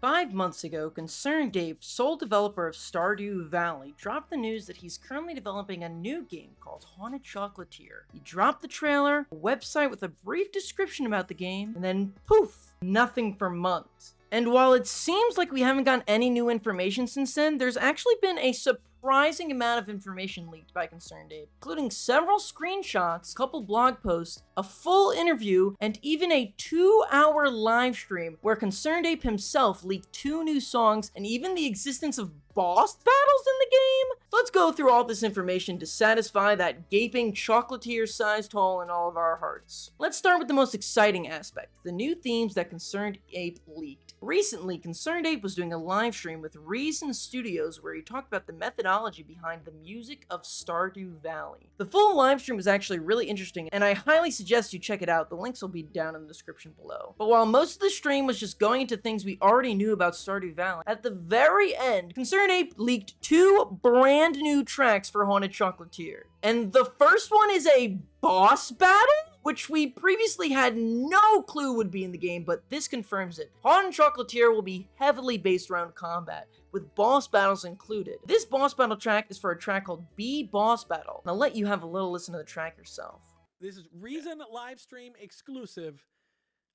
5 months ago, Concerned Dave, sole developer of Stardew Valley, dropped the news that he's currently developing a new game called Haunted Chocolatier. He dropped the trailer, a website with a brief description about the game, and then poof, nothing for months. And while it seems like we haven't gotten any new information since then, there's actually been a surprising amount of information leaked by Concerned Ape, including several screenshots, a couple blog posts, a full interview, and even a 2-hour live stream where Concerned Ape himself leaked 2 new songs and even the existence of boss battles in the game. So let's go through all this information to satisfy that gaping chocolatier-sized hole in all of our hearts. Let's start with the most exciting aspect, the new themes that Concerned Ape leaked. Recently, Concerned Ape was doing a live stream with Reason Studios where he talked about the methodology behind the music of Stardew Valley. The full live stream was actually really interesting, and I highly suggest you check it out. The links will be down in the description below. But while most of the stream was just going into things we already knew about Stardew Valley, at the very end, Concerned Ape leaked 2 brand new tracks for Haunted Chocolatier. And the first one is a boss battle, which we previously had no clue would be in the game, but this confirms it. Haunted Chocolatier will be heavily based around combat, with boss battles included. This boss battle track is for a track called Bee Boss Battle, and I'll let you have a little listen to the track yourself. This is Reason live stream exclusive,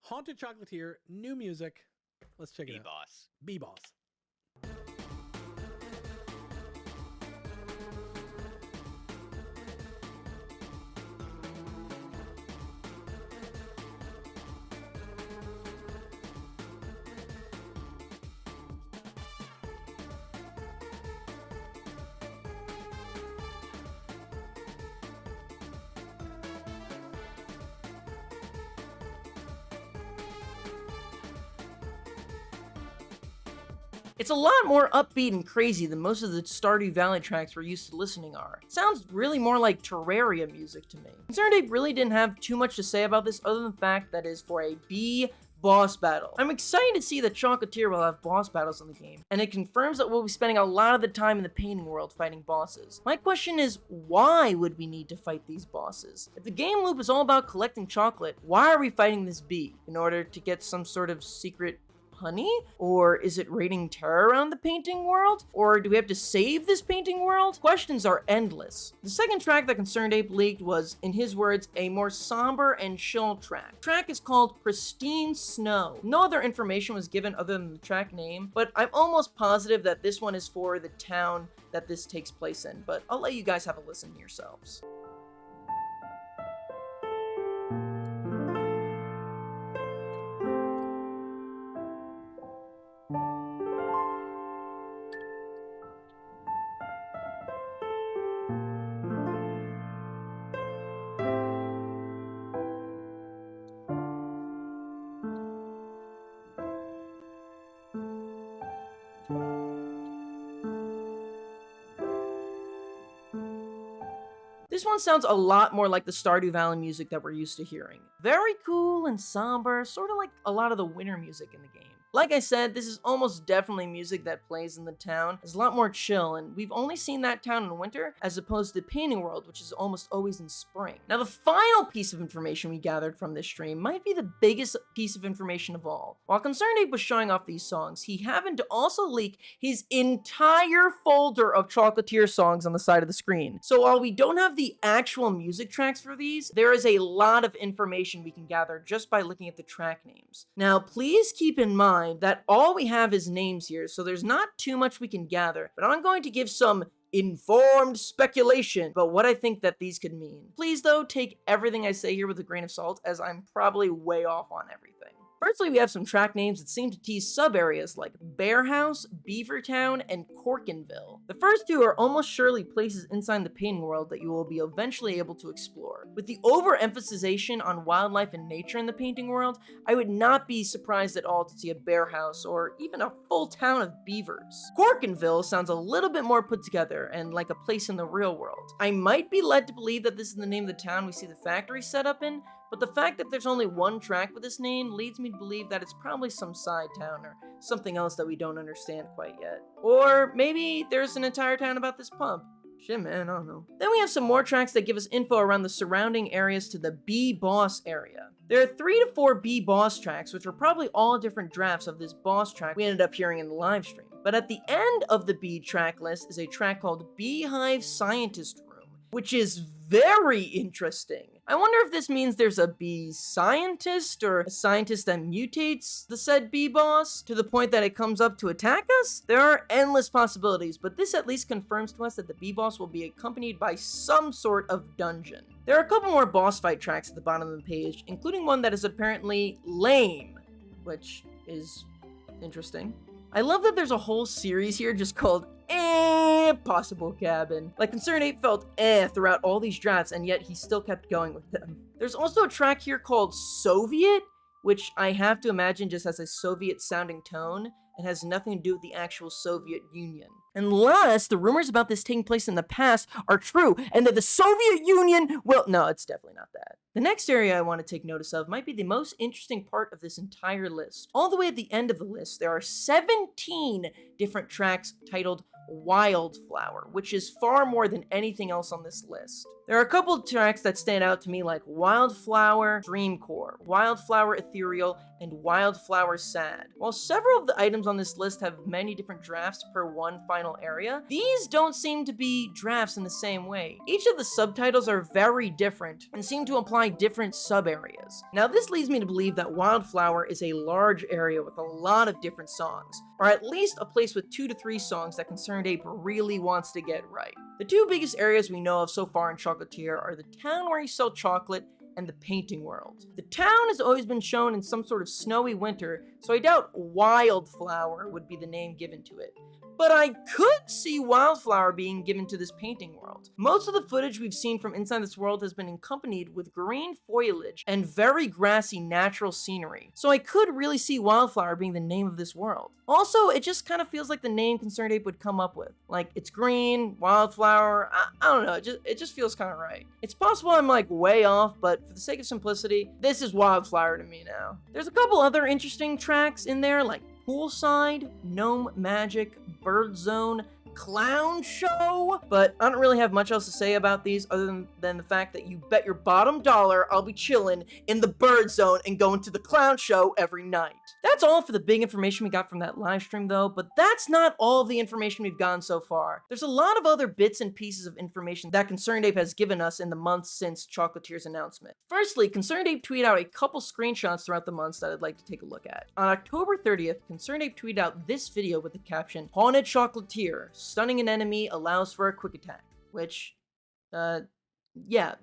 Haunted Chocolatier, new music. Let's check it out. Boss. Bee Boss. It's a lot more upbeat and crazy than most of the Stardew Valley tracks we're used to listening are. It sounds really more like Terraria music to me. Concerned Ape really didn't have too much to say about this other than the fact that it is for a bee boss battle. I'm excited to see that Chocolatier will have boss battles in the game, and it confirms that we'll be spending a lot of the time in the painting world fighting bosses. My question is, why would we need to fight these bosses? If the game loop is all about collecting chocolate, why are we fighting this bee? In order to get some sort of secret honey? Or is it raining terror around the painting world? Or do we have to save this painting world? Questions are endless. The second track that Concerned Ape leaked was, in his words, a more somber and chill track. The track is called Pristine Snow. No other information was given other than the track name, but I'm almost positive that this one is for the town that this takes place in, but I'll let you guys have a listen yourselves. This one sounds a lot more like the Stardew Valley music that we're used to hearing. Very cool and somber, sort of like a lot of the winter music in the game. Like I said, this is almost definitely music that plays in the town. It's a lot more chill, and we've only seen that town in winter, as opposed to the painting world, which is almost always in spring. Now, the final piece of information we gathered from this stream might be the biggest piece of information of all. While Concerned Ape was showing off these songs, he happened to also leak his entire folder of Chocolatier songs on the side of the screen. So while we don't have the actual music tracks for these, there is a lot of information we can gather just by looking at the track names. Now, please keep in mind that all we have is names here, so there's not too much we can gather, but I'm going to give some informed speculation about what I think that these could mean. Please, though, take everything I say here with a grain of salt, as I'm probably way off on everything. Firstly, we have some track names that seem to tease sub-areas like Bear House, Beavertown, and Corkinville. The first 2 are almost surely places inside the painting world that you will be eventually able to explore. With the overemphasization on wildlife and nature in the painting world, I would not be surprised at all to see a bear house or even a full town of beavers. Corkinville sounds a little bit more put together and like a place in the real world. I might be led to believe that this is the name of the town we see the factory set up in, but the fact that there's only one track with this name leads me to believe that it's probably some side town or something else that we don't understand quite yet. Or maybe there's an entire town about this pump. Shit, man, I don't know. Then we have some more tracks that give us info around the surrounding areas to the Bee Boss area. There are 3 to 4 Bee Boss tracks, which are probably all different drafts of this boss track we ended up hearing in the live stream. But at the end of the Bee track list is a track called Beehive Scientist Room, which is very interesting. I wonder if this means there's a bee scientist or a scientist that mutates the said bee boss to the point that it comes up to attack us? There are endless possibilities, but this at least confirms to us that the bee boss will be accompanied by some sort of dungeon. There are a couple more boss fight tracks at the bottom of the page, including one that is apparently lame, which is interesting. I love that there's a whole series here just called Possible Cabin. Like, Concerned Ape felt throughout all these drafts, and yet he still kept going with them. There's also a track here called Soviet, which I have to imagine just has a Soviet-sounding tone and has nothing to do with the actual Soviet Union. Unless the rumors about this taking place in the past are true, and that the Soviet Union no, it's definitely not that. The next area I want to take notice of might be the most interesting part of this entire list. All the way at the end of the list, there are 17 different tracks titled Wildflower, which is far more than anything else on this list. There are a couple of tracks that stand out to me like Wildflower Dreamcore, Wildflower Ethereal, and Wildflower Sad. While several of the items on this list have many different drafts per one final area, these don't seem to be drafts in the same way. Each of the subtitles are very different and seem to imply different sub-areas. Now this leads me to believe that Wildflower is a large area with a lot of different songs, or at least a place with 2 to 3 songs that Concerned Ape really wants to get right. The 2 biggest areas we know of so far in Chocolatier are the town where you sell chocolate and the painting world. The town has always been shown in some sort of snowy winter, so I doubt Wildflower would be the name given to it. But I could see Wildflower being given to this painting world. Most of the footage we've seen from inside this world has been accompanied with green foliage and very grassy natural scenery, so I could really see Wildflower being the name of this world. Also, it just kind of feels like the name Concerned Ape would come up with. Like, it's green, Wildflower, I don't know, it just feels kind of right. It's possible I'm like way off, but for the sake of simplicity, this is Wildflower to me now. There's a couple other interesting tracks in there, like Poolside, Gnome Magic, Bird Zone, Clown Show, but I don't really have much else to say about these other than the fact that you bet your bottom dollar I'll be chilling in the Bird Zone and going to the Clown Show every night. That's all for the big information we got from that live stream though, but that's not all of the information we've gotten so far. There's a lot of other bits and pieces of information that Concerned Ape has given us in the months since Chocolatier's announcement. Firstly, Concerned Ape tweeted out a couple screenshots throughout the months that I'd like to take a look at. On October 30th, Concerned Ape tweeted out this video with the caption, "Haunted Chocolatier, stunning an enemy allows for a quick attack," which, yeah,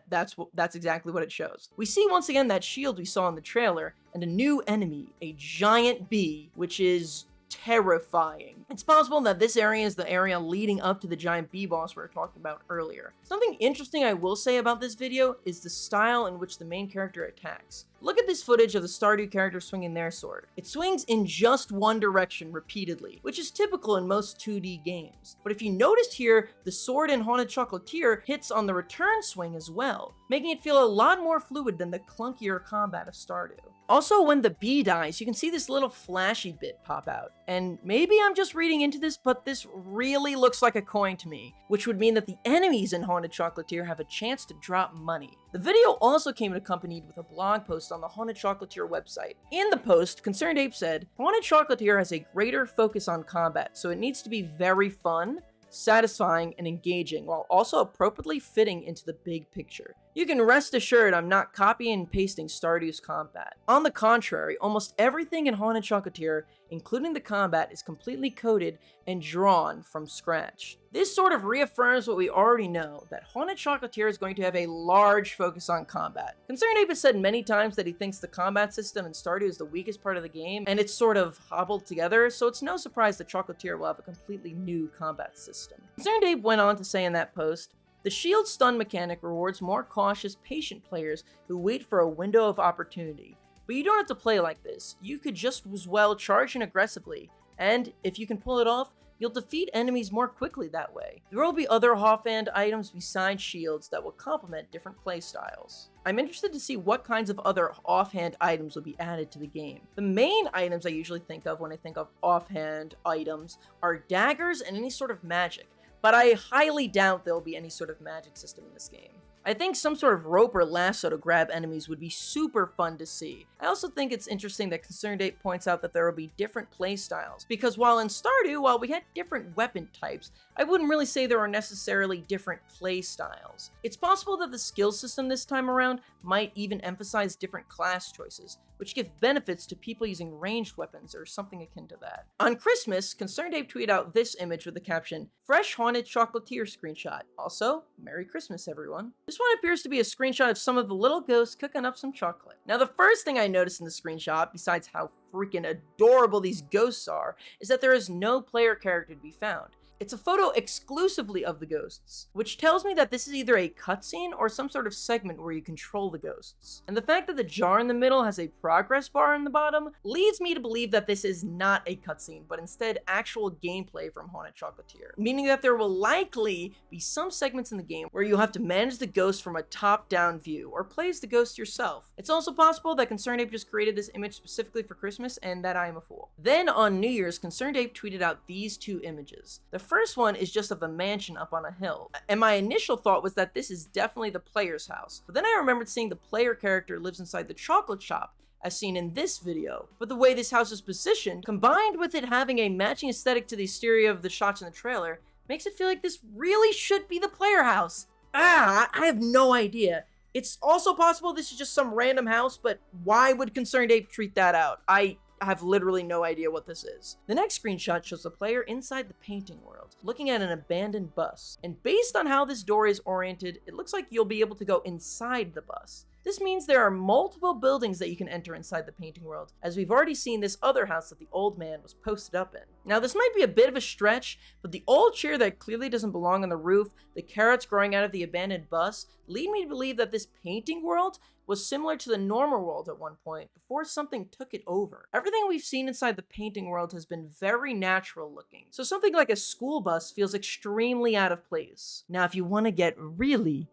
that's exactly what it shows. We see once again that shield we saw in the trailer, and a new enemy, a giant bee, which is terrifying. It's possible that this area is the area leading up to the giant bee boss we were talking about earlier. Something interesting I will say about this video is the style in which the main character attacks. Look at this footage of the Stardew character swinging their sword. It swings in just one direction repeatedly, which is typical in most 2D games. But if you noticed here, the sword in Haunted Chocolatier hits on the return swing as well, making it feel a lot more fluid than the clunkier combat of Stardew. Also, when the bee dies, you can see this little flashy bit pop out. And maybe I'm just reading into this, but this really looks like a coin to me, which would mean that the enemies in Haunted Chocolatier have a chance to drop money. The video also came accompanied with a blog post on the Haunted Chocolatier website. In the post, Concerned Ape said, "Haunted Chocolatier has a greater focus on combat, so it needs to be very fun, satisfying, and engaging, while also appropriately fitting into the big picture. You can rest assured I'm not copying and pasting Stardew's combat. On the contrary, almost everything in Haunted Chocolatier, including the combat, is completely coded and drawn from scratch." This sort of reaffirms what we already know, that Haunted Chocolatier is going to have a large focus on combat. Concerned Ape has said many times that he thinks the combat system in Stardew is the weakest part of the game, and it's sort of hobbled together, so it's no surprise that Chocolatier will have a completely new combat system. Concerned Ape went on to say in that post, "The shield stun mechanic rewards more cautious, patient players who wait for a window of opportunity. But you don't have to play like this. You could just as well charge in aggressively, and if you can pull it off, you'll defeat enemies more quickly that way. There will be other offhand items besides shields that will complement different playstyles." I'm interested to see what kinds of other offhand items will be added to the game. The main items I usually think of when I think of offhand items are daggers and any sort of magic, but I highly doubt there'll be any sort of magic system in this game. I think some sort of rope or lasso to grab enemies would be super fun to see. I also think it's interesting that Concerned Ape points out that there will be different playstyles, because while in Stardew, while we had different weapon types, I wouldn't really say there are necessarily different playstyles. It's possible that the skill system this time around might even emphasize different class choices, which give benefits to people using ranged weapons or something akin to that. On Christmas, Concerned Ape tweeted out this image with the caption, "Fresh Haunted Chocolatier screenshot. Also, Merry Christmas, everyone." This one appears to be a screenshot of some of the little ghosts cooking up some chocolate. Now, the first thing I noticed in the screenshot, besides how freaking adorable these ghosts are, is that there is no player character to be found. It's a photo exclusively of the ghosts, which tells me that this is either a cutscene or some sort of segment where you control the ghosts. And the fact that the jar in the middle has a progress bar in the bottom leads me to believe that this is not a cutscene, but instead actual gameplay from Haunted Chocolatier, meaning that there will likely be some segments in the game where you'll have to manage the ghost from a top-down view, or play as the ghost yourself. It's also possible that Concerned Ape just created this image specifically for Christmas, and that I am a fool. Then on New Year's, Concerned Ape tweeted out these two images. The first one is just of a mansion up on a hill, and my initial thought was that this is definitely the player's house, but then I remembered seeing the player character lives inside the chocolate shop, as seen in this video. But the way this house is positioned, combined with it having a matching aesthetic to the exterior of the shots in the trailer, makes it feel like this really should be the player house. I have no idea. It's also possible this is just some random house, but why would Concerned Ape treat that out? I have literally no idea what this is. The next screenshot shows the player inside the painting world, looking at an abandoned bus. And based on how this door is oriented, it looks like you'll be able to go inside the bus. This means there are multiple buildings that you can enter inside the painting world, as we've already seen this other house that the old man was posted up in. Now, this might be a bit of a stretch, but the old chair that clearly doesn't belong on the roof, the carrots growing out of the abandoned bus, lead me to believe that this painting world was similar to the normal world at one point, before something took it over. Everything we've seen inside the painting world has been very natural looking, so something like a school bus feels extremely out of place. Now, if you want to get really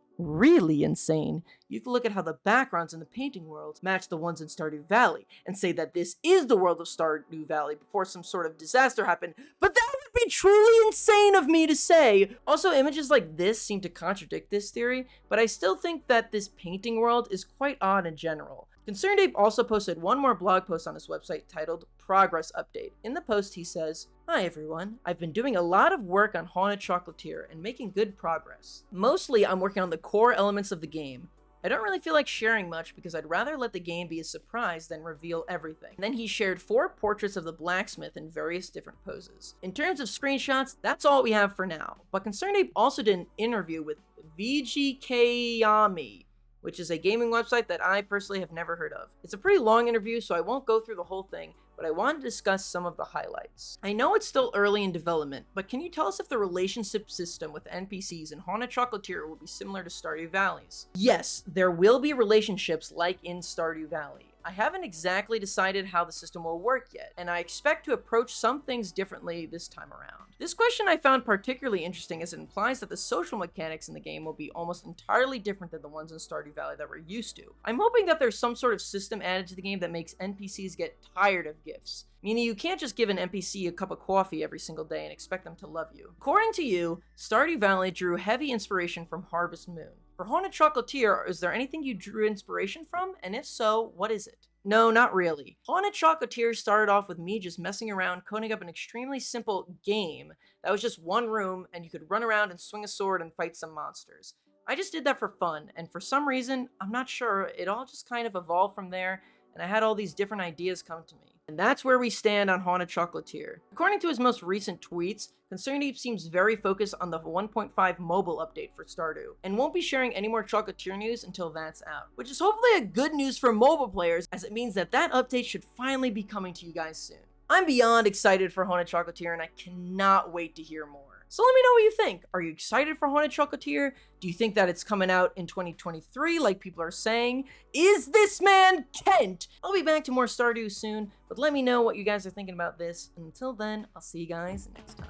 insane, you can look at how the backgrounds in the painting world match the ones in Stardew Valley, and say that this is the world of Stardew Valley before some sort of disaster happened, but that would be truly insane of me to say. Also, images like this seem to contradict this theory, but I still think that this painting world is quite odd in general. Concerned Ape also posted one more blog post on his website titled Progress Update. In the post he says, "Hi everyone, I've been doing a lot of work on Haunted Chocolatier and making good progress. Mostly I'm working on the core elements of the game. I don't really feel like sharing much because I'd rather let the game be a surprise than reveal everything." Then he shared 4 portraits of the blacksmith in various different poses. In terms of screenshots, that's all we have for now, but Concerned Ape also did an interview with VGKyami, which is a gaming website that I personally have never heard of. It's a pretty long interview, so I won't go through the whole thing, but I wanted to discuss some of the highlights. I know it's still early in development, but can you tell us if the relationship system with NPCs in Haunted Chocolatier will be similar to Stardew Valley's? Yes, there will be relationships like in Stardew Valley. I haven't exactly decided how the system will work yet, and I expect to approach some things differently this time around. This question I found particularly interesting as it implies that the social mechanics in the game will be almost entirely different than the ones in Stardew Valley that we're used to. I'm hoping that there's some sort of system added to the game that makes NPCs get tired of gifts, meaning you can't just give an NPC a cup of coffee every single day and expect them to love you. According to you, Stardew Valley drew heavy inspiration from Harvest Moon. For Haunted Chocolatier, is there anything you drew inspiration from? And if so, what is it? No, not really. Haunted Chocolatier started off with me just messing around, coding up an extremely simple game that was just one room and you could run around and swing a sword and fight some monsters. I just did that for fun, and for some reason, I'm not sure, it all just kind of evolved from there, and I had all these different ideas come to me. And that's where we stand on Haunted Chocolatier. According to his most recent tweets, Concerned Ape seems very focused on the 1.5 mobile update for Stardew, and won't be sharing any more Chocolatier news until that's out. Which is hopefully a good news for mobile players, as it means that that update should finally be coming to you guys soon. I'm beyond excited for Haunted Chocolatier, and I cannot wait to hear more. So let me know what you think. Are you excited for Haunted Chocolatier? Do you think that it's coming out in 2023 like people are saying? Is this man Kent? I'll be back to more Stardew soon, but let me know what you guys are thinking about this. And until then, I'll see you guys next time.